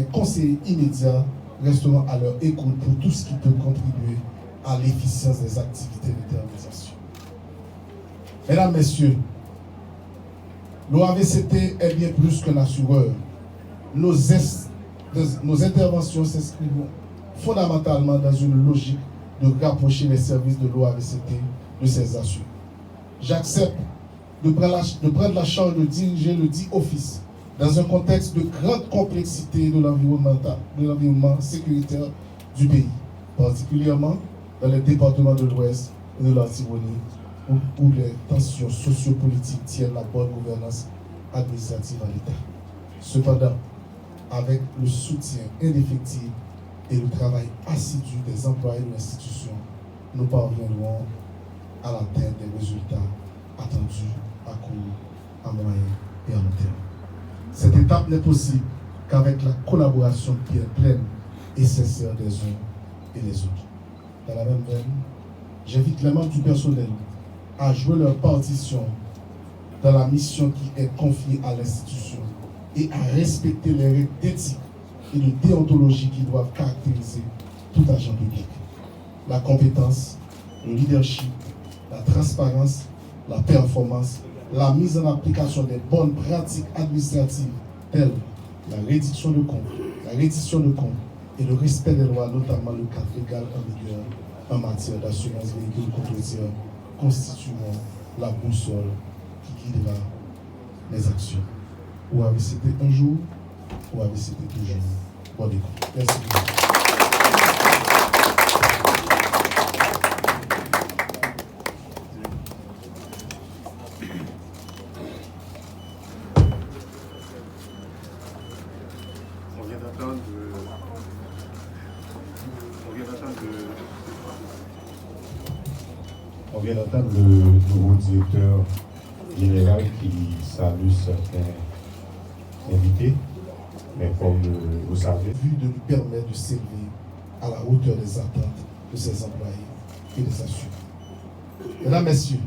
Les conseillers immédiats resteront à leur écoute pour tout ce qui peut contribuer à l'efficience des activités d'intermédiation. Mesdames, Messieurs, l'OAVCT est bien plus qu'un assureur. Nos interventions s'inscrivent fondamentalement dans une logique de rapprocher les services de l'OAVCT de ses assureurs. J'accepte de prendre la charge de diriger le dit office dans un contexte de grande complexité de l'environnement sécuritaire du pays, particulièrement dans les départements de l'Ouest et de l'Artibonite, où les tensions sociopolitiques tiennent la bonne gouvernance administrative en l'État. Cependant, avec le soutien indéfectible et le travail assidu des employés de l'institution, nous parviendrons à l'atteinte des résultats attendus à court, à moyen et à long terme. Cette étape n'est possible qu'avec la collaboration pleine et sincère des uns et des autres. Dans la même veine, j'invite les membres du personnel à jouer leur partition dans la mission qui est confiée à l'institution et à respecter les règles d'éthique et de déontologie qui doivent caractériser tout agent public. La compétence, le leadership, la transparence, la performance, la mise en application des bonnes pratiques administratives telles la reddition de comptes, et le respect des lois, notamment le cadre légal en vigueur en matière d'assurance véhicule contre-routière, constitueront la boussole qui guidera les actions. OAVCT un jour, OAVCT toujours. Bonne écoute. Merci beaucoup. On vient d'entendre le nouveau directeur général qui salue certains invités, mais comme vous savez, Vu de lui permettre de s'élever à la hauteur des attentes de ses employés et des assurés. Mesdames, Messieurs,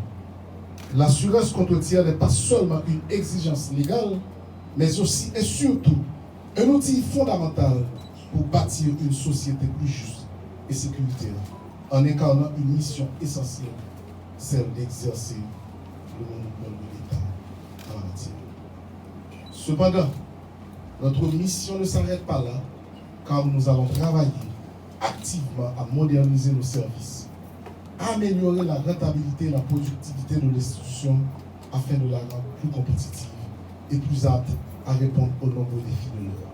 l'assurance contre-routière n'est pas seulement une exigence légale, mais aussi et surtout un outil fondamental pour bâtir une société plus juste et sécuritaire, en incarnant une mission essentielle, celle d'exercer le monopole de l'État en la matière. Cependant, notre mission ne s'arrête pas là, car nous allons travailler activement à moderniser nos services, à améliorer la rentabilité et la productivité de l'institution afin de la rendre plus compétitive et plus apte à répondre aux nombreux défis de l'heure.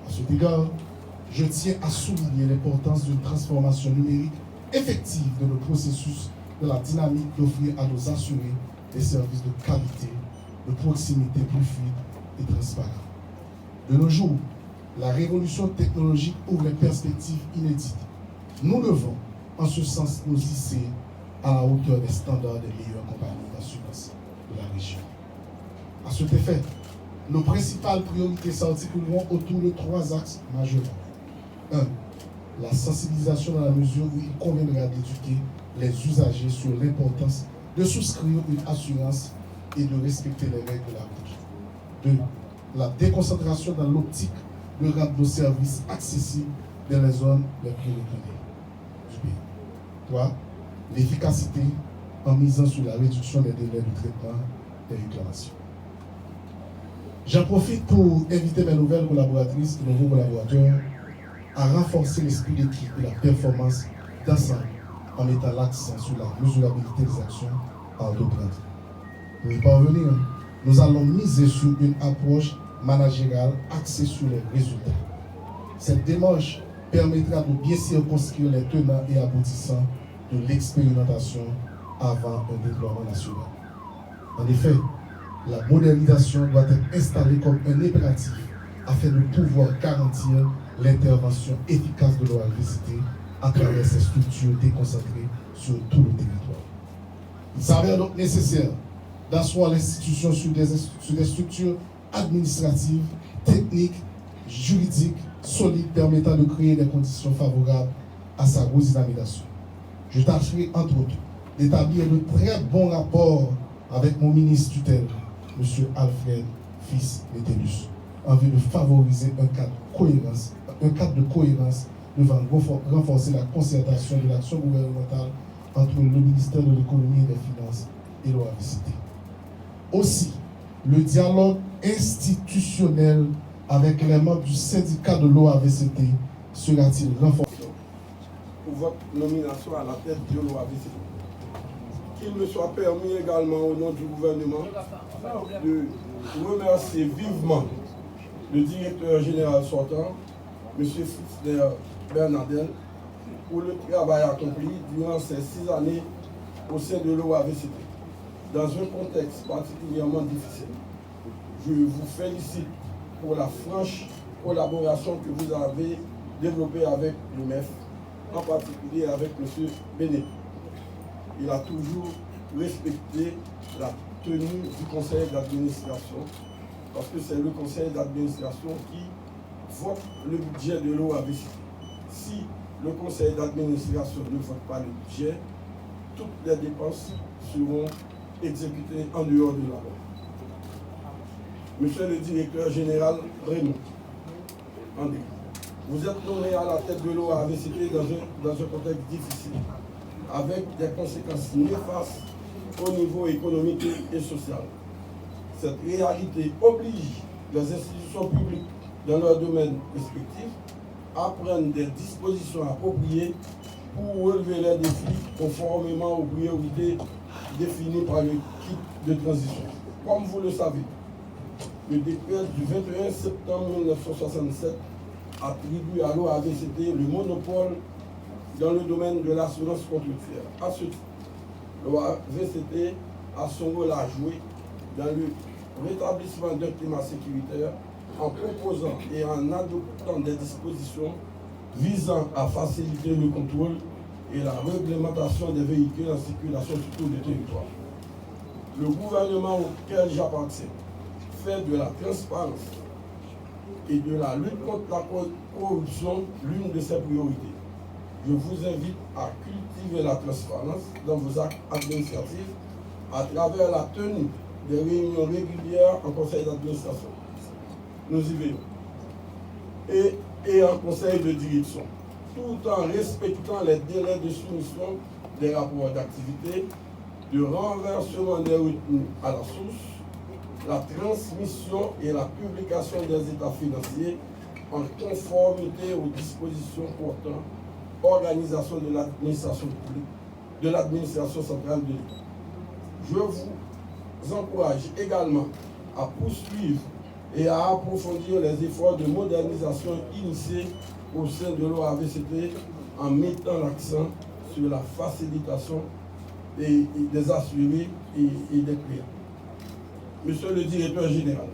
À cet égard, je tiens à souligner l'importance d'une transformation numérique effective de nos processus, de la dynamique d'offrir à nos assurés des services de qualité, de proximité plus fluide et transparents. De nos jours, la révolution technologique ouvre des perspectives inédites. Nous devons, en ce sens, nous hisser à la hauteur des standards des meilleures compagnies d'assurance de la région. À cet effet, nos principales priorités s'articuleront autour de 3 axes majeurs. 1. La sensibilisation dans la mesure où il conviendra d'éduquer les usagers sur l'importance de souscrire une assurance et de respecter les règles de la route. 2. La déconcentration dans l'optique de rendre nos services accessibles dans les zones les plus reculées du pays. 3. L'efficacité en misant sur la réduction des délais de traitement des réclamations. J'en profite pour inviter mes nouvelles collaboratrices et nouveaux collaborateurs à renforcer l'esprit d'équipe et la performance d'ensemble en mettant l'accent sur la mesurabilité des actions à entreprendre. Pour y parvenir, nous allons miser sur une approche managériale axée sur les résultats. Cette démarche permettra de bien circonscrire les tenants et aboutissants de l'expérimentation avant un déploiement national. En effet, la modernisation doit être installée comme un impératif afin de pouvoir garantir l'intervention efficace de l'OAVCT à travers ces structures déconcentrées sur tout le territoire. Il s'avère donc nécessaire d'asseoir l'institution sur des structures administratives, techniques, juridiques, solides permettant de créer des conditions favorables à sa redynamisation. Je tâcherai entre autres d'établir de très bons rapports avec mon ministre tutelle, M. Alfred Fils Metellus, en vue de favoriser un cadre de cohérence devant renforcer la concertation de l'action gouvernementale entre le ministère de l'économie et des finances et l'OAVCT. Aussi, le dialogue institutionnel avec les membres du syndicat de l'OAVCT sera-t-il renforcé pour votre nomination à la tête de l'OAVCT. Qu'il me soit permis également au nom du gouvernement de remercier vivement le directeur général sortant, M. Fritzler Bernardel, pour le travail accompli durant ces 6 années au sein de l'OAVCT, dans un contexte particulièrement difficile. Je vous félicite pour la franche collaboration que vous avez développée avec le MEF, en particulier avec M. Bénet. Il a toujours respecté la tenue du conseil d'administration, parce que c'est le conseil d'administration qui vote le budget de l'OAVCT. Si le conseil d'administration ne vote pas le budget, toutes les dépenses seront exécutées en dehors de la loi. Monsieur le directeur général Raymond André, vous êtes nommé à la tête de l'OAVCT dans un contexte difficile, avec des conséquences néfastes au niveau économique et social. Cette réalité oblige les institutions publiques dans leur domaine respectif à prendre des dispositions appropriées pour relever les défis conformément aux priorités définies par l'équipe de transition. Comme vous le savez, le décret du 21 septembre 1967 attribue à l'OAVCT le monopole dans le domaine de l'assurance routière. À ce titre, l'OAVCT a son rôle à jouer dans le rétablissement d'un climat sécuritaire en proposant et en adoptant des dispositions visant à faciliter le contrôle et la réglementation des véhicules en circulation sur tout le territoire. Le gouvernement auquel j'appartiens fait de la transparence et de la lutte contre la corruption l'une de ses priorités. Je vous invite à cultiver la transparence dans vos actes administratifs à travers la tenue des réunions régulières en conseil d'administration. Nous y veillons. Et en conseil de direction, tout en respectant les délais de soumission des rapports d'activité, de renversement des retenues à la source, la transmission et la publication des états financiers en conformité aux dispositions portant organisation de l'administration publique, de l'administration centrale de l'État. Je vous encourage également à poursuivre et à approfondir les efforts de modernisation initiés au sein de l'OAVCT en mettant l'accent sur la facilitation des assurés et des clients. Monsieur le directeur général,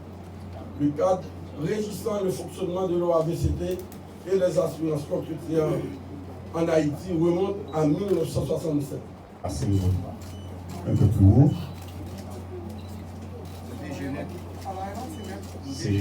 le cadre régissant le fonctionnement de l'OAVCT et les assurances routières en Haïti remonte à 1967. La cérémonie un peu plus haut. C'est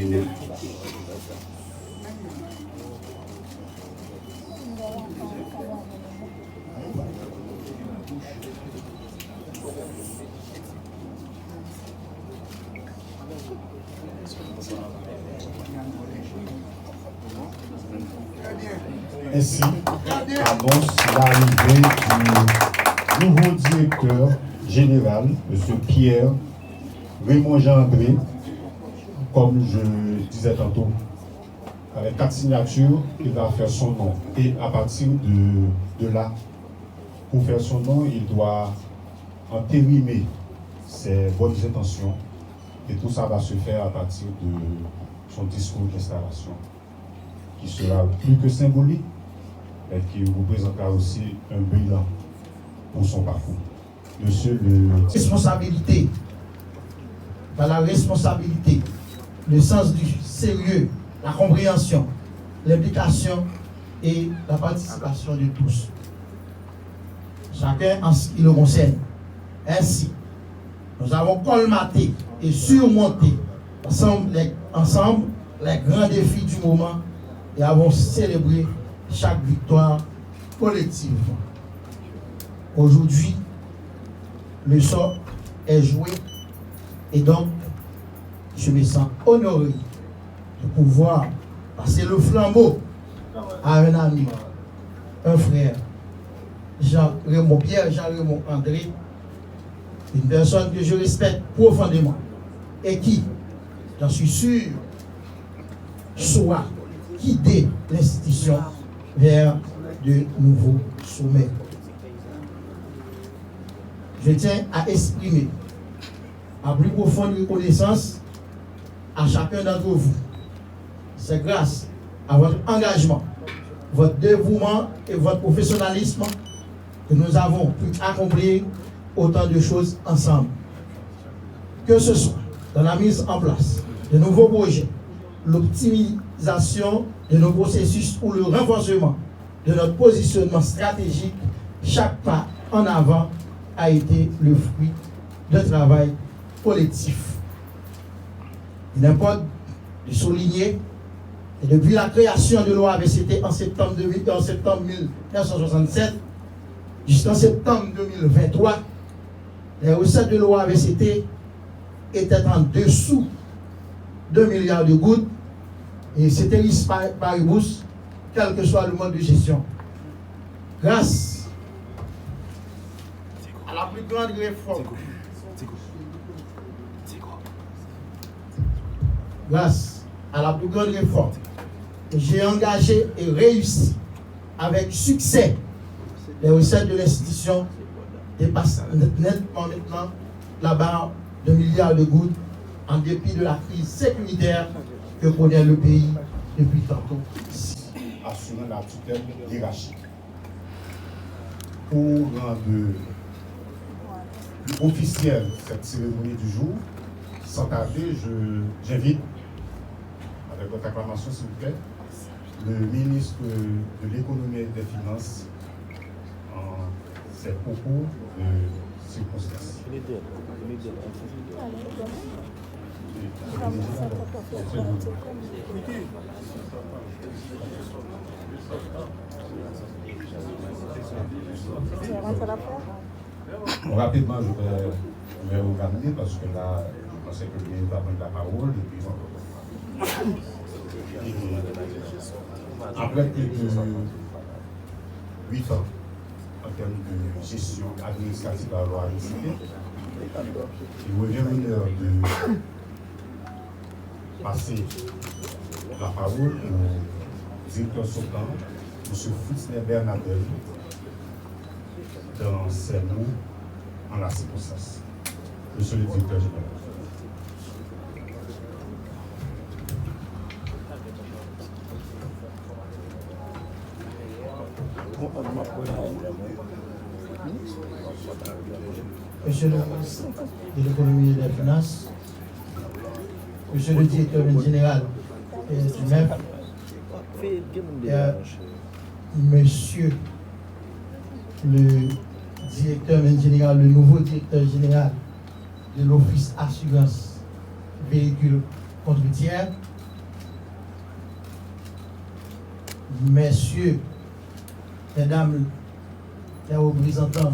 ainsi annonce l'arrivée du nouveau directeur général, M. Pierre Raymond Jean-André, comme je disais tantôt, avec 4 signatures, il va faire son nom. Et à partir de là, pour faire son nom, il doit entériner ses bonnes intentions. Et tout ça va se faire à partir de son discours d'installation, qui sera plus que symbolique, mais qui représentera aussi un bilan pour son parcours. Monsieur le... Responsabilité, dans la responsabilité, le sens du sérieux, la compréhension, l'implication et la participation de tous. Chacun en ce qui le concerne. Ainsi, nous avons colmaté et surmonté ensemble les grands défis du moment et avons célébré chaque victoire collective. Aujourd'hui, le sort est joué et donc je me sens honoré de pouvoir passer le flambeau à un ami, un frère, Pierre Jean-Raymond André, une personne que je respecte profondément et qui, j'en suis sûr, saura guider l'institution vers de nouveaux sommets. Je tiens à exprimer ma plus profonde reconnaissance à chacun d'entre vous. C'est grâce à votre engagement, votre dévouement et votre professionnalisme que nous avons pu accomplir autant de choses ensemble. Que ce soit dans la mise en place de nouveaux projets, l'optimisation de nos processus ou le renforcement de notre positionnement stratégique, chaque pas en avant a été le fruit d'un travail collectif. Il importe de souligner que depuis la création de l'OAVCT en septembre 1967 jusqu'en septembre 2023, les recettes de l'OAVCT étaient en dessous de 2 milliards de gouttes et c'était paribus, quel que soit le mode de gestion. Grâce à la plus grande réforme, j'ai engagé et réussi avec succès. Les recettes de l'institution dépassent nettement maintenant la barre de milliards de gouttes en dépit de la crise sécuritaire que connaît le pays depuis tantôt. Assurant la tutelle hiérarchique. Pour rendre plus officielle cette cérémonie du jour, sans tarder, j'invite, avec votre acclamation s'il vous plaît, le ministre de l'économie et des finances en ses propos de circonstances. Rapidement, je vais vous ramener parce que là, je pensais que le ministre va prendre la parole. Et puis, après plus de 8 ans en termes de gestion administrative à l'OAVCT, il revient l'honneur de passer la parole au directeur sortant, M. Fritzner Bernadel, dans ses mots en la circonstance. Monsieur le directeur général. Monsieur le ministre de l'économie et des finances, monsieur le directeur général du MEF, monsieur le directeur général, le nouveau directeur général de l'Office Assurance Véhicules Contre-routières, messieurs, mesdames les représentants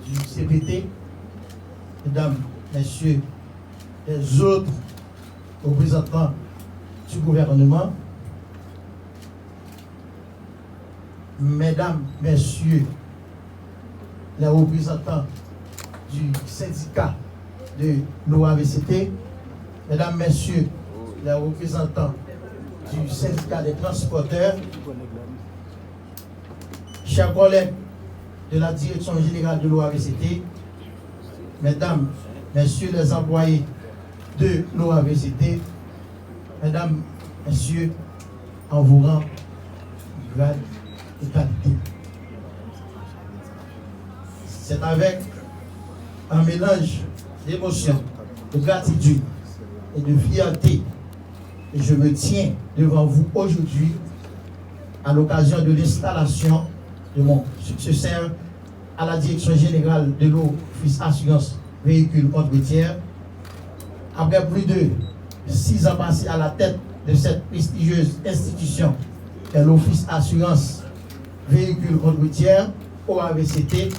du CPT, mesdames, messieurs, les autres représentants du gouvernement, mesdames, messieurs, les représentants du syndicat de l'OAVCT, mesdames, messieurs, les représentants du syndicat des transporteurs, chers collègues de la direction générale de l'OAVCT, mesdames, messieurs les employés de l'OAVCT, mesdames, messieurs, en vos rangs, grade et qualité. C'est avec un mélange d'émotion, de gratitude et de fierté que je me tiens devant vous aujourd'hui à l'occasion de l'installation de mon successeur à la direction générale de l'Office Assurance Véhicules Contre-routières. Après plus de 6 ans passés à la tête de cette prestigieuse institution qu'est l'Office Assurance Véhicules Contre-routières, OAVCT,